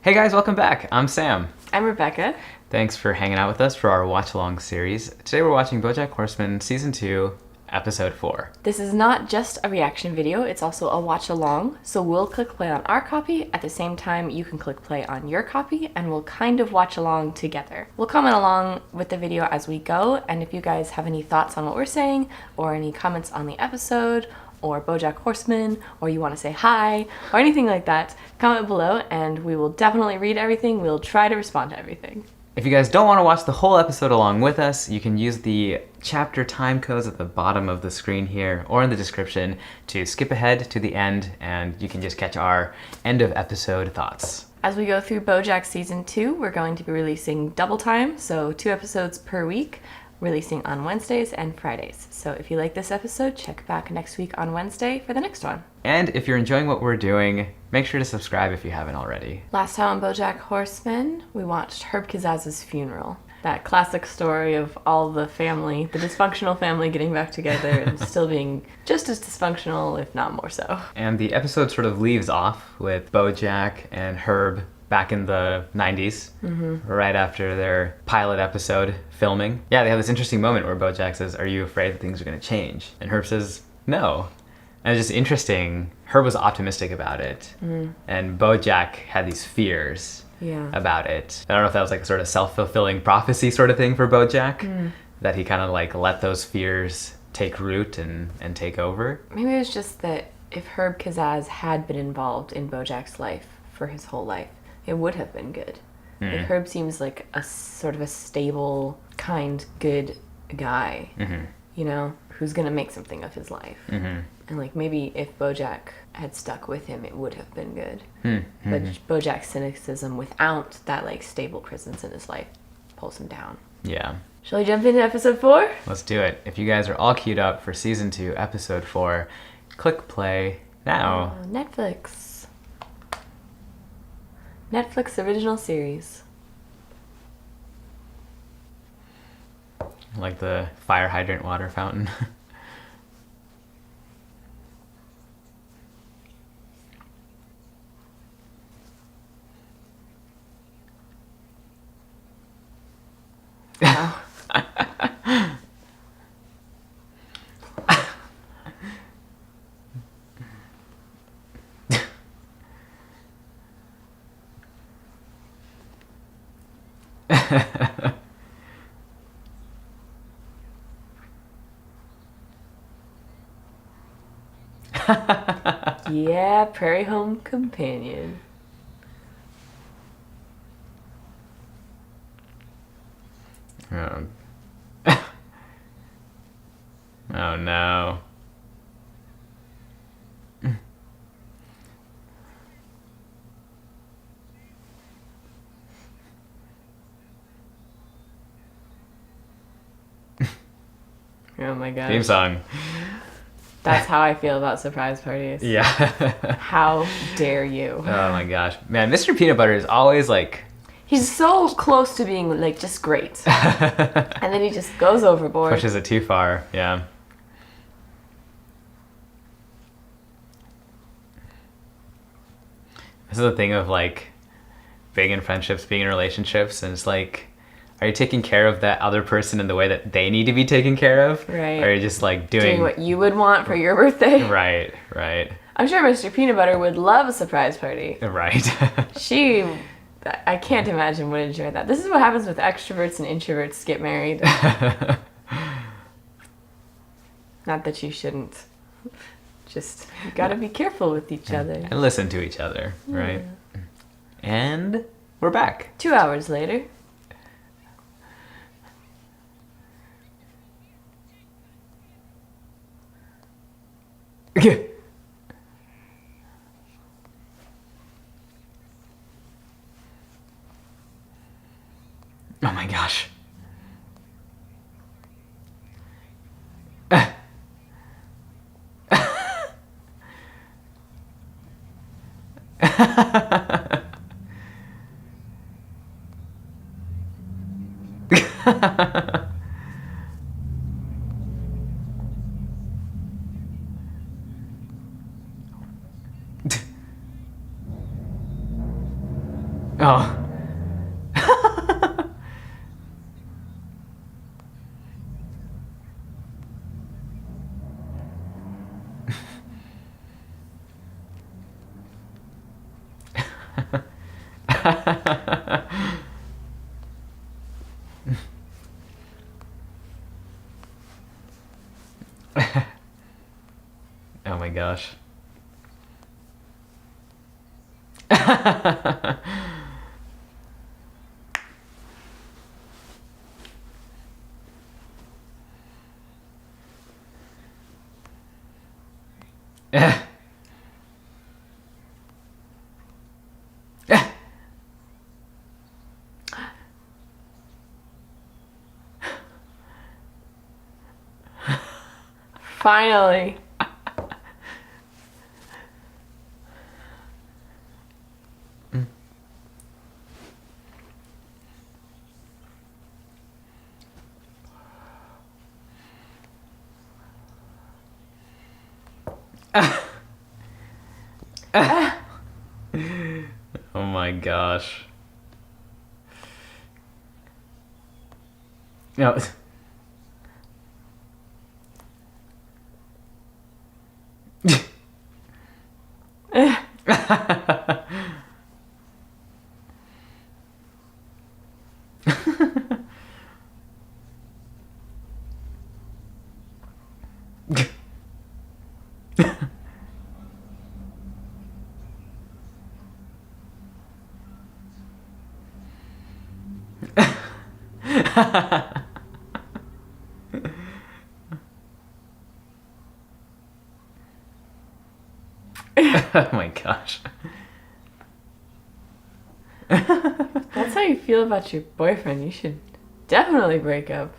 Hey guys, welcome back. I'm Sam. I'm Rebecca. Thanks for hanging out with us for our watch-along series. Today we're watching Bojack Horseman Season 2, Episode 4. This is not just a reaction video, it's also a watch-along, so we'll click play on our copy. At the same time, you can click play on your copy, and we'll kind of watch along together. We'll comment along with the video as we go, and if you guys have any thoughts on what we're saying, or any comments on the episode, or Bojack Horseman, or you want to say hi, or anything like that, comment below, and we will definitely read everything. We'll try to respond to everything. If you guys don't want to watch the whole episode along with us, you can use the chapter time codes at the bottom of the screen here or in the description to skip ahead to the end, and you can just catch our end of episode thoughts. As we go through Bojack Season 2, we're going to be releasing double time, so 2 episodes per week, releasing on Wednesdays and Fridays. So if you like this episode, check back next week on Wednesday for the next one. And if you're enjoying what we're doing, make sure to subscribe if you haven't already. Last time on Bojack Horseman, we watched Herb Kazaz's funeral. That classic story of all the family, the dysfunctional family getting back together and still being just as dysfunctional, if not more so. And the episode sort of leaves off with Bojack and Herb back in the 90s, right after their pilot episode filming. Yeah, they have this interesting moment where Bojack says, "Are you afraid that things are going to change?" And Herb says, "No." And it's just interesting. Herb was optimistic about it, and Bojack had these fears about it. I don't know if that was like a sort of self-fulfilling prophecy sort of thing for Bojack, that he kind of like let those fears take root and take over. Maybe it was just that if Herb Kazaz had been involved in Bojack's life for his whole life, it would have been good. Like Herb seems like a sort of a stable, kind, good guy, you know, who's gonna make something of his life. And like maybe if Bojack had stuck with him, it would have been good. But Bojack's cynicism without that like stable presence in his life pulls him down. Yeah. Shall we jump into episode 4? Let's do it. If you guys are all queued up for season 2, episode 4, click play now. Netflix. Netflix original series. Like the fire hydrant water fountain. Wow. Yeah, Prairie Home Companion. Oh no. Oh my gosh. Theme song. That's how I feel about surprise parties. Yeah. How dare you? Oh my gosh. Man, Mr. Peanut Butter is always like... He's so close to being like just great. And then he just goes overboard. Pushes it too far, yeah. This is the thing of like being in friendships, being in relationships, and it's like, are you taking care of that other person in the way that they need to be taken care of? Right. Or are you just like doing what you would want for your birthday? Right, right. I'm sure Mr. Peanut Butter would love a surprise party. Right. I can't imagine would enjoy that. This is what happens with extroverts and introverts get married. Not that you shouldn't. Just, you gotta be careful with each other. And listen to each other, right? And we're back. 2 hours later. Oh my gosh. Oh. Oh my gosh. Finally. Oh my gosh. No. Oh my gosh. That's how you feel about your boyfriend. You should definitely break up.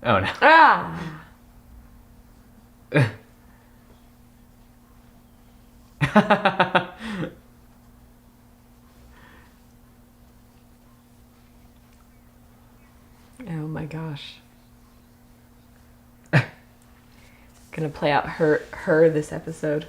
Oh no. Ah! Oh my gosh. Gonna play out her this episode.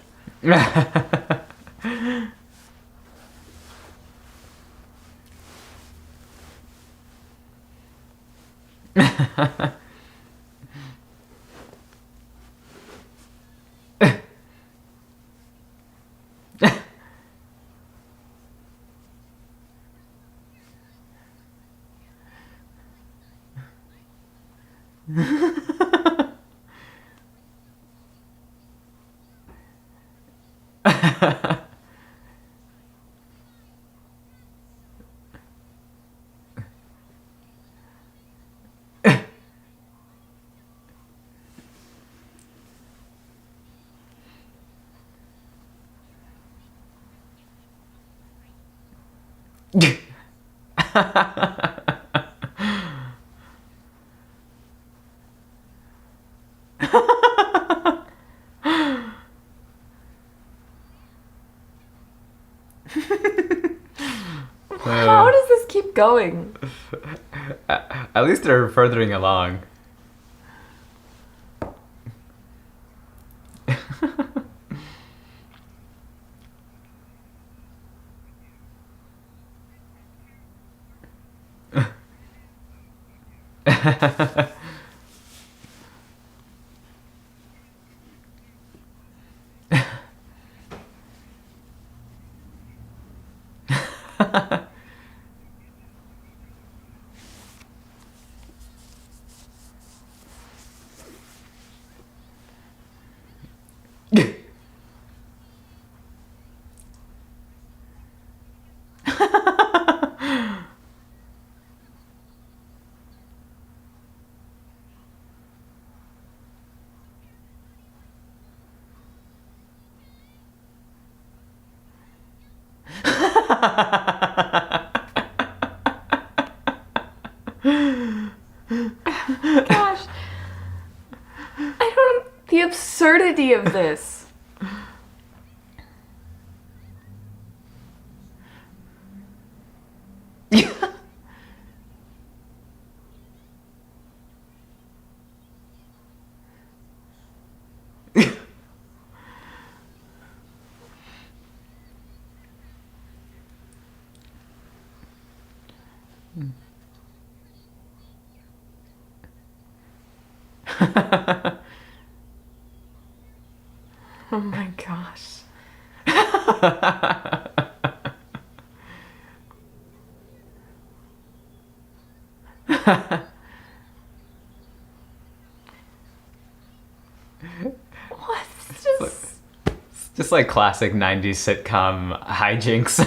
How does this keep going? At least they're furthering along. God absurdity of this. Oh my gosh. What? It's just like classic 90s sitcom hijinks.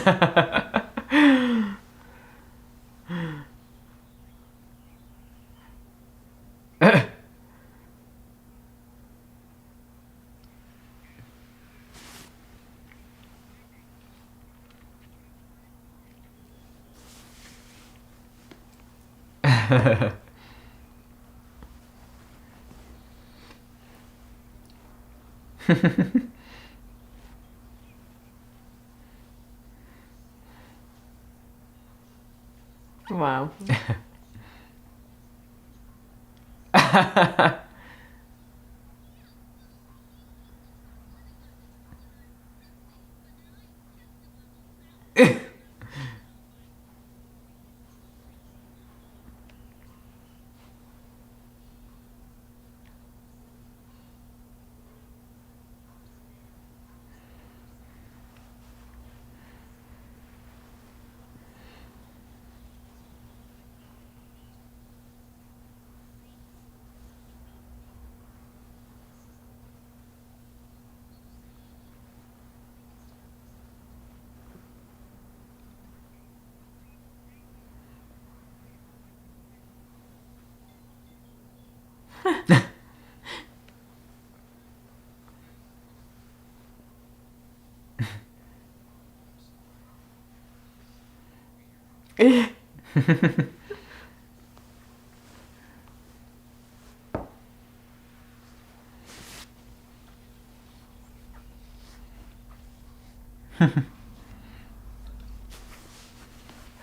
Wow.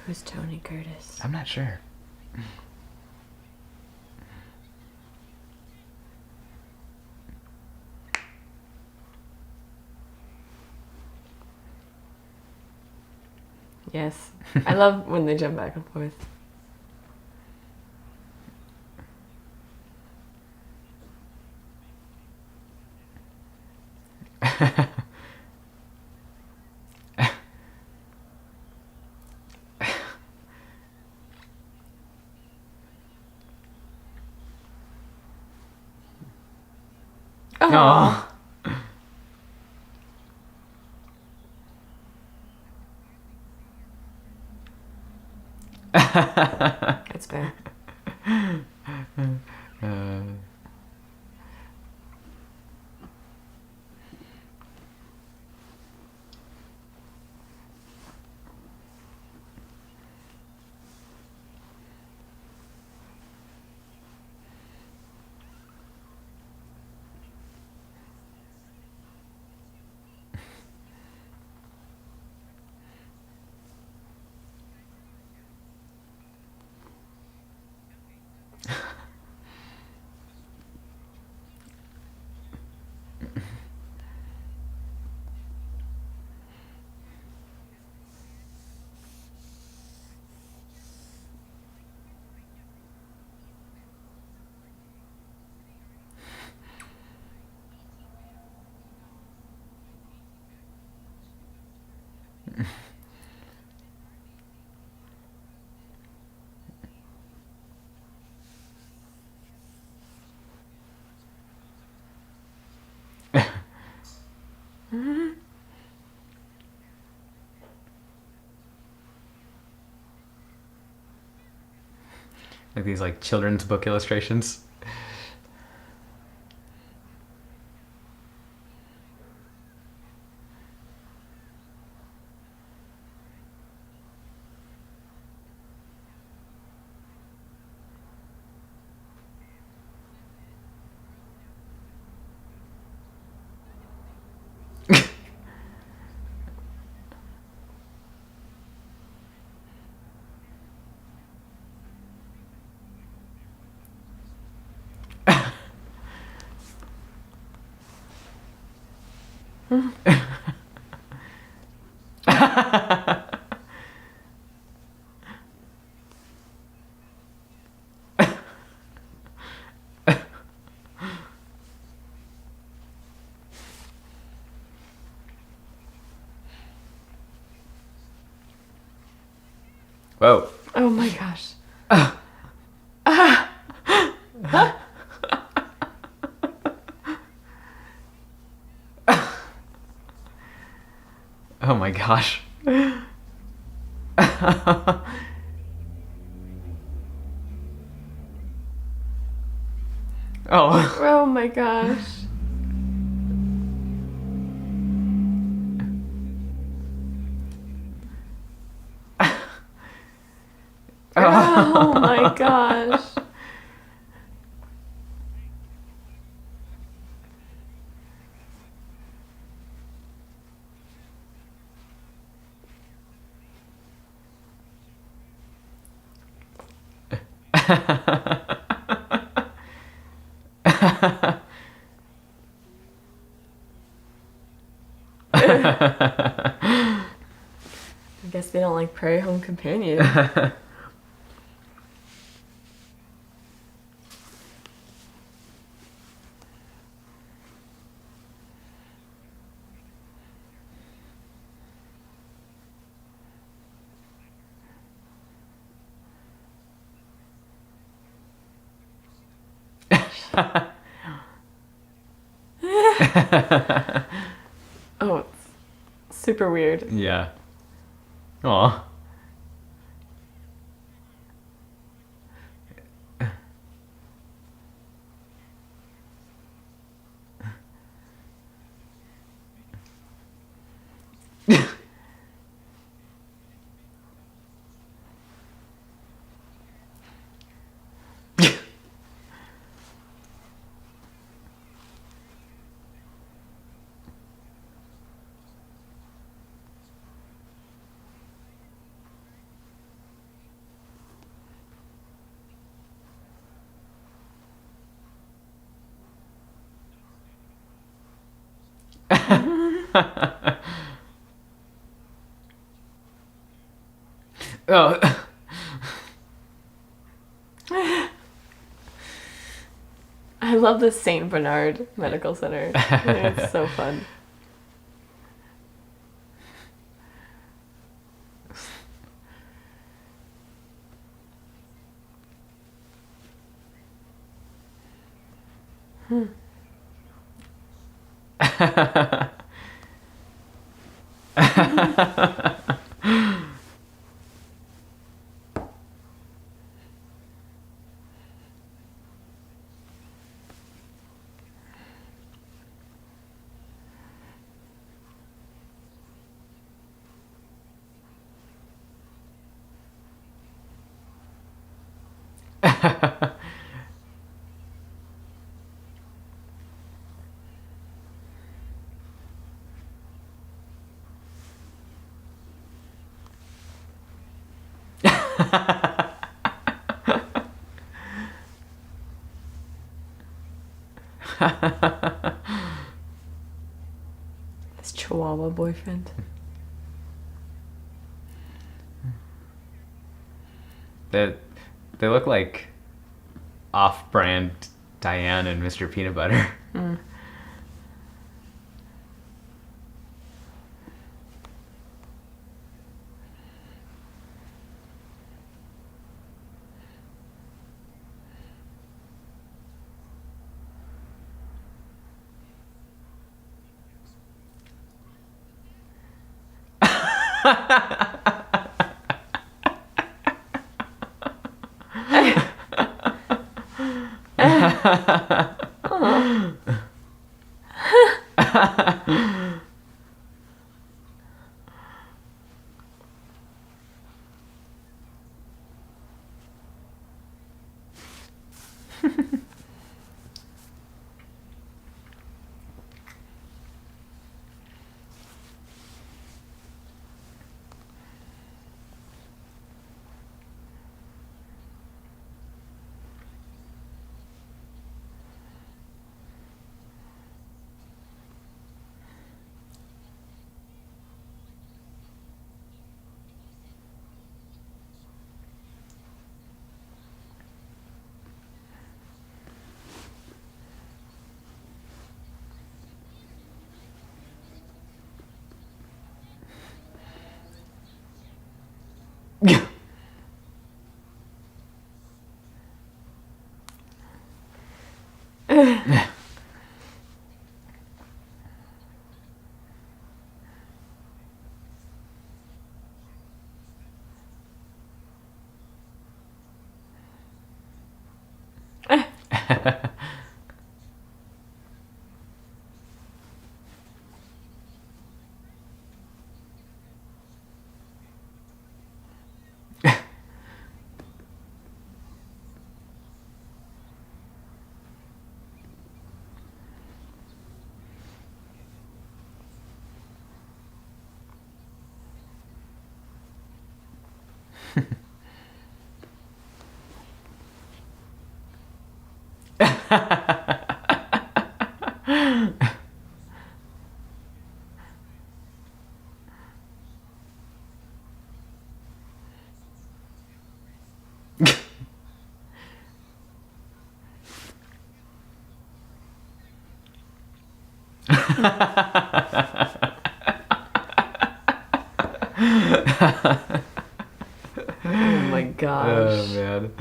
Who's Tony Curtis? I'm not sure. Yes. I love when they jump back and forth. Oh. That's fair. Like these like children's book illustrations. Whoa. Oh my gosh. Oh my gosh. Oh. Oh my gosh. Oh my gosh. I guess they don't like Prairie Home Companion. Oh, it's super weird. Yeah. Aw. Oh. I love the St. Bernard Medical Center. It's so fun. This Chihuahua boyfriend. They look like off-brand Diane and Mr. Peanut Butter. Mm. Oh my gosh. Oh man.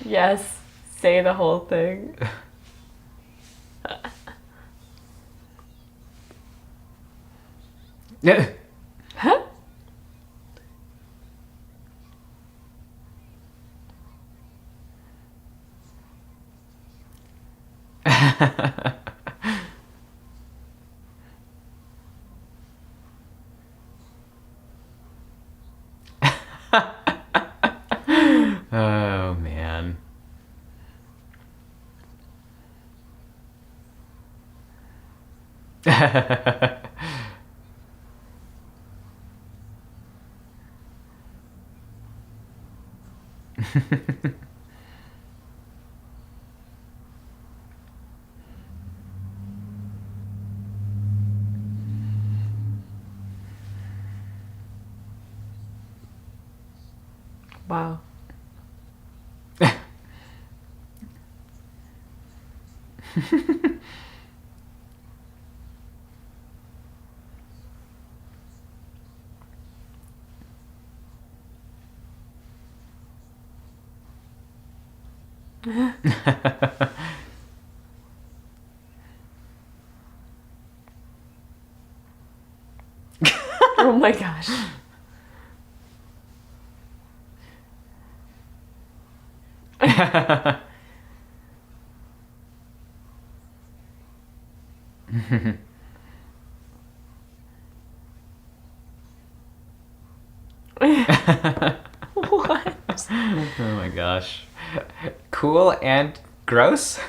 Yes, say the whole thing. Yeah. Huh? Oh man. Wow. Oh my gosh. What? Oh my gosh. Cool and gross?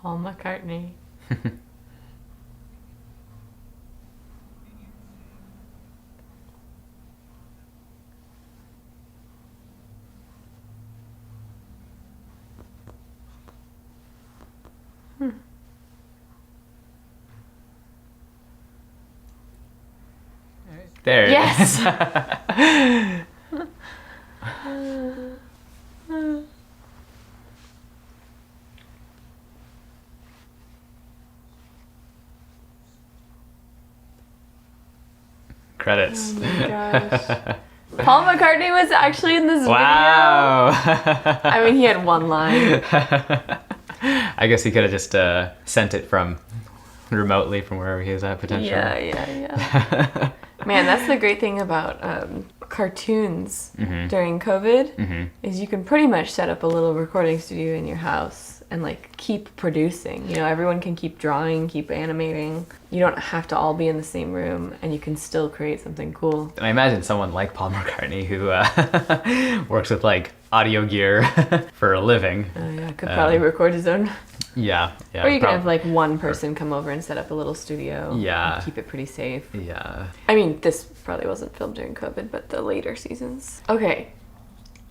Paul McCartney. There it Yes. is. Credits. Oh my gosh. Paul McCartney was actually in this Wow. video. I mean, he had one line. I guess he could have just sent it from remotely from wherever he was at, potentially. Yeah. Man, that's the great thing about cartoons during COVID is you can pretty much set up a little recording studio in your house and like keep producing. You know, everyone can keep drawing, keep animating. You don't have to all be in the same room, and you can still create something cool. And I imagine someone like Paul McCartney who works with like audio gear for a living. Oh yeah, could probably record his own. Yeah. Or you could have like one person come over and set up a little studio. Yeah. And keep it pretty safe. Yeah. I mean, this probably wasn't filmed during COVID, but the later seasons. Okay.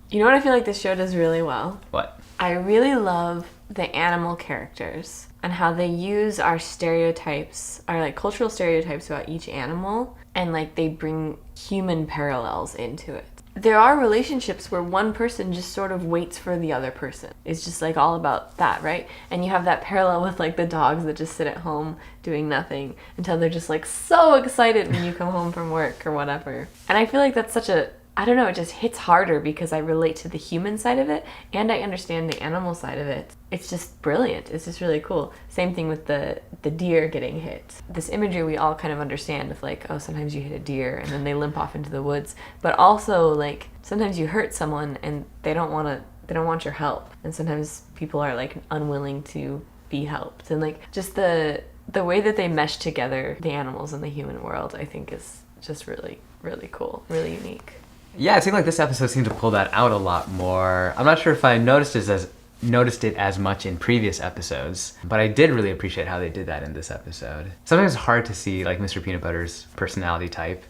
You know what I feel like this show does really well? What? I really love the animal characters and how they use our stereotypes, our like cultural stereotypes about each animal, and like they bring human parallels into it. There are relationships where one person just sort of waits for the other person. It's just like all about that, right? And you have that parallel with like the dogs that just sit at home doing nothing until they're just like so excited when you come home from work or whatever. And I feel like that's such a, I don't know, it just hits harder because I relate to the human side of it and I understand the animal side of it. It's just brilliant. It's just really cool. Same thing with the deer getting hit. This imagery we all kind of understand of like, oh, sometimes you hit a deer and then they limp off into the woods. But also like sometimes you hurt someone and they don't want your help. And sometimes people are like unwilling to be helped. And like just the way that they mesh together, the animals and the human world, I think is just really, really cool, really unique. Yeah, it seemed like this episode seemed to pull that out a lot more. I'm not sure if I noticed it as much in previous episodes, but I did really appreciate how they did that in this episode. Sometimes it's hard to see like Mr. Peanut Butter's personality type.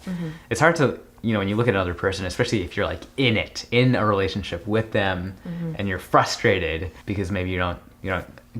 It's hard to, you know, when you look at another person, especially if you're like in a relationship with them and you're frustrated because maybe you don't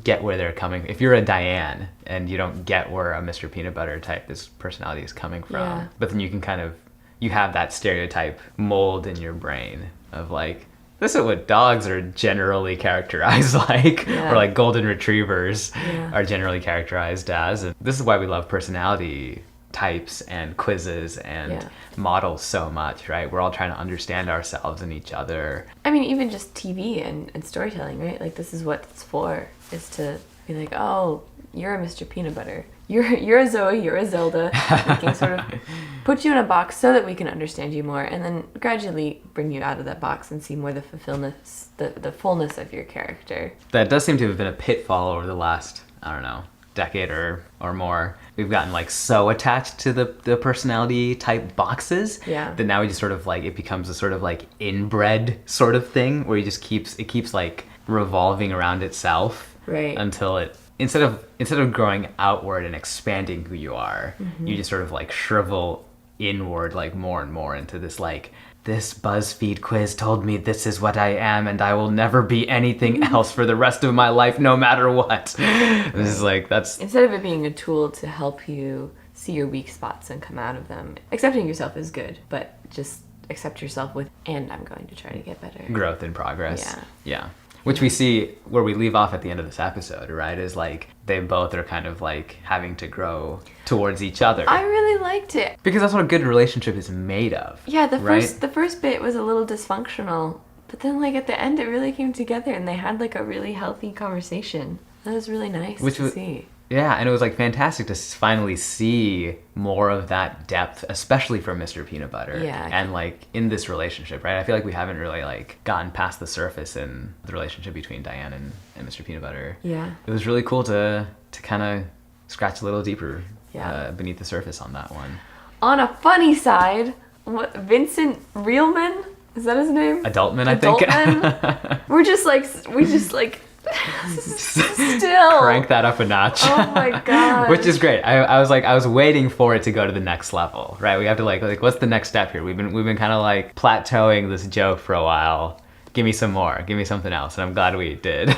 get where they're coming. If you're a Diane and you don't get where a Mr. Peanut Butter type this personality is coming from, but then you can kind of, you have that stereotype mold in your brain of like, this is what dogs are generally characterized like, or like golden retrievers are generally characterized as. And this is why we love personality types and quizzes and models so much, right? We're all trying to understand ourselves and each other. I mean, even just TV and storytelling, right? Like this is what it's for, is to be like, oh, you're a Mr. Peanut Butter. You're a Zoe, you're a Zelda. We can sort of put you in a box so that we can understand you more, and then gradually bring you out of that box and see more the fullness of your character. That does seem to have been a pitfall over the last, I don't know, decade or more. We've gotten like so attached to the personality type boxes that now we just sort of like, it becomes a sort of like inbred sort of thing where it keeps like revolving around itself, right? Until it, instead of growing outward and expanding who you are, you just sort of like shrivel inward like more and more into this like, this BuzzFeed quiz told me this is what I am and I will never be anything else for the rest of my life no matter what. This is like, that's... Instead of it being a tool to help you see your weak spots and come out of them, accepting yourself is good, but just accept yourself with, and I'm going to try to get better. Growth in progress. Yeah. Which we see where we leave off at the end of this episode, right? Is like they both are kind of like having to grow towards each other. I really liked it. Because that's what a good relationship is made of. Yeah, the first bit was a little dysfunctional, but then like at the end it really came together and they had like a really healthy conversation. That was really nice to see. Yeah, and it was like fantastic to finally see more of that depth, especially from Mr. Peanut Butter. Yeah. And like in this relationship, right? I feel like we haven't really like gotten past the surface in the relationship between Diane and Mr. Peanut Butter. Yeah. It was really cool to kind of scratch a little deeper beneath the surface on that one. On a funny side, Vincent Reelman, is that his name? Adultman, I think. We just like Still. Crank that up a notch. Oh my god. Which is great. I was waiting for it to go to the next level, right? We have to like what's the next step here? We've been kind of like plateauing this joke for a while. Give me some more. Give me something else. And I'm glad we did.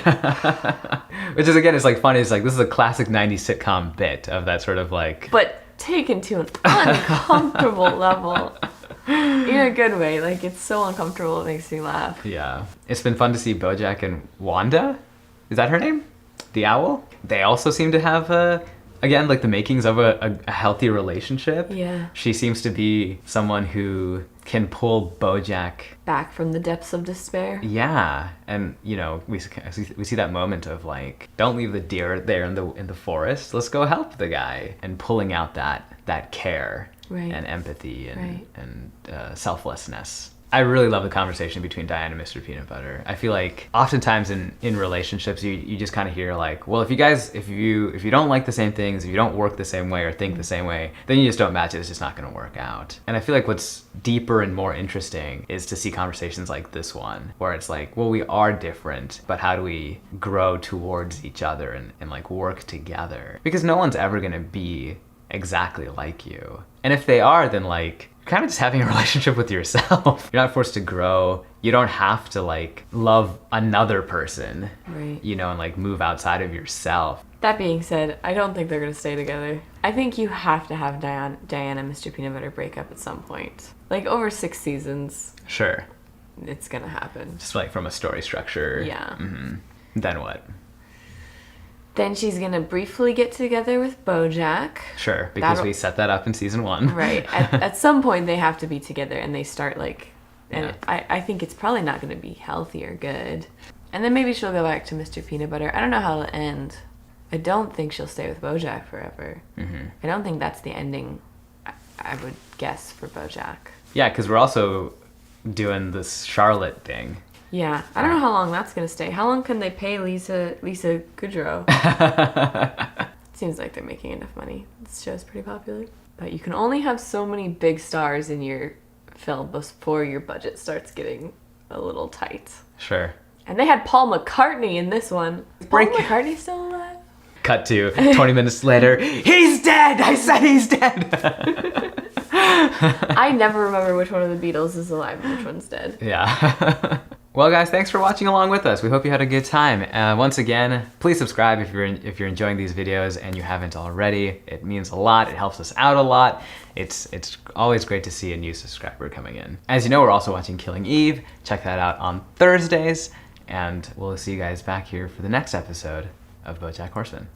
Which is, again, it's like funny. It's like, this is a classic 90s sitcom bit of that sort of like... But taken to an uncomfortable level. In a good way. Like, it's so uncomfortable, it makes me laugh. Yeah. It's been fun to see Bojack and Wanda. Is that her name? The owl? They also seem to have again, like the makings of a healthy relationship. Yeah. She seems to be someone who can pull Bojack back from the depths of despair. Yeah, and you know we see that moment of like, don't leave the deer there in the forest. Let's go help the guy, and pulling out that care and empathy and selflessness. I really love the conversation between Diane and Mr. Peanut Butter. I feel like oftentimes in relationships you just kind of hear like, well, if you don't like the same things, if you don't work the same way or think the same way, then you just don't match it. It's just not going to work out. And I feel like what's deeper and more interesting is to see conversations like this one, where it's like, well, we are different, but how do we grow towards each other and like work together? Because no one's ever going to be exactly like you. And if they are, then like, kind of just having a relationship with yourself. You're not forced to grow. You don't have to like love another person, right? You know, and like move outside of yourself. That being said, I don't think they're gonna stay together. I think you have to have Diane and Mr. Peanut Butter break up at some point. Like over 6 seasons. Sure. It's gonna happen. Just like from a story structure. Yeah. Mm-hmm. Then what? Then she's gonna briefly get together with Bojack. Sure, because we set that up in season 1. Right. At some point they have to be together, and they start like, and I think it's probably not gonna be healthy or good. And then maybe she'll go back to Mr. Peanut Butter. I don't know how it'll end. I don't think she'll stay with Bojack forever. Mm-hmm. I don't think that's the ending, I would guess, for Bojack. Yeah, because we're also doing this Charlotte thing. Yeah, I don't know how long that's gonna stay. How long can they pay Lisa Kudrow? Seems like they're making enough money. This show's pretty popular. But you can only have so many big stars in your film before your budget starts getting a little tight. Sure. And they had Paul McCartney in this one. Is Paul McCartney still alive? Cut to 20 minutes later. He's dead! I said he's dead! I never remember which one of the Beatles is alive and which one's dead. Yeah. Well, guys, thanks for watching along with us. We hope you had a good time. Once again, please subscribe if you're enjoying these videos and you haven't already. It means a lot. It helps us out a lot. It's always great to see a new subscriber coming in. As you know, we're also watching Killing Eve. Check that out on Thursdays, and we'll see you guys back here for the next episode of Bojack Horseman.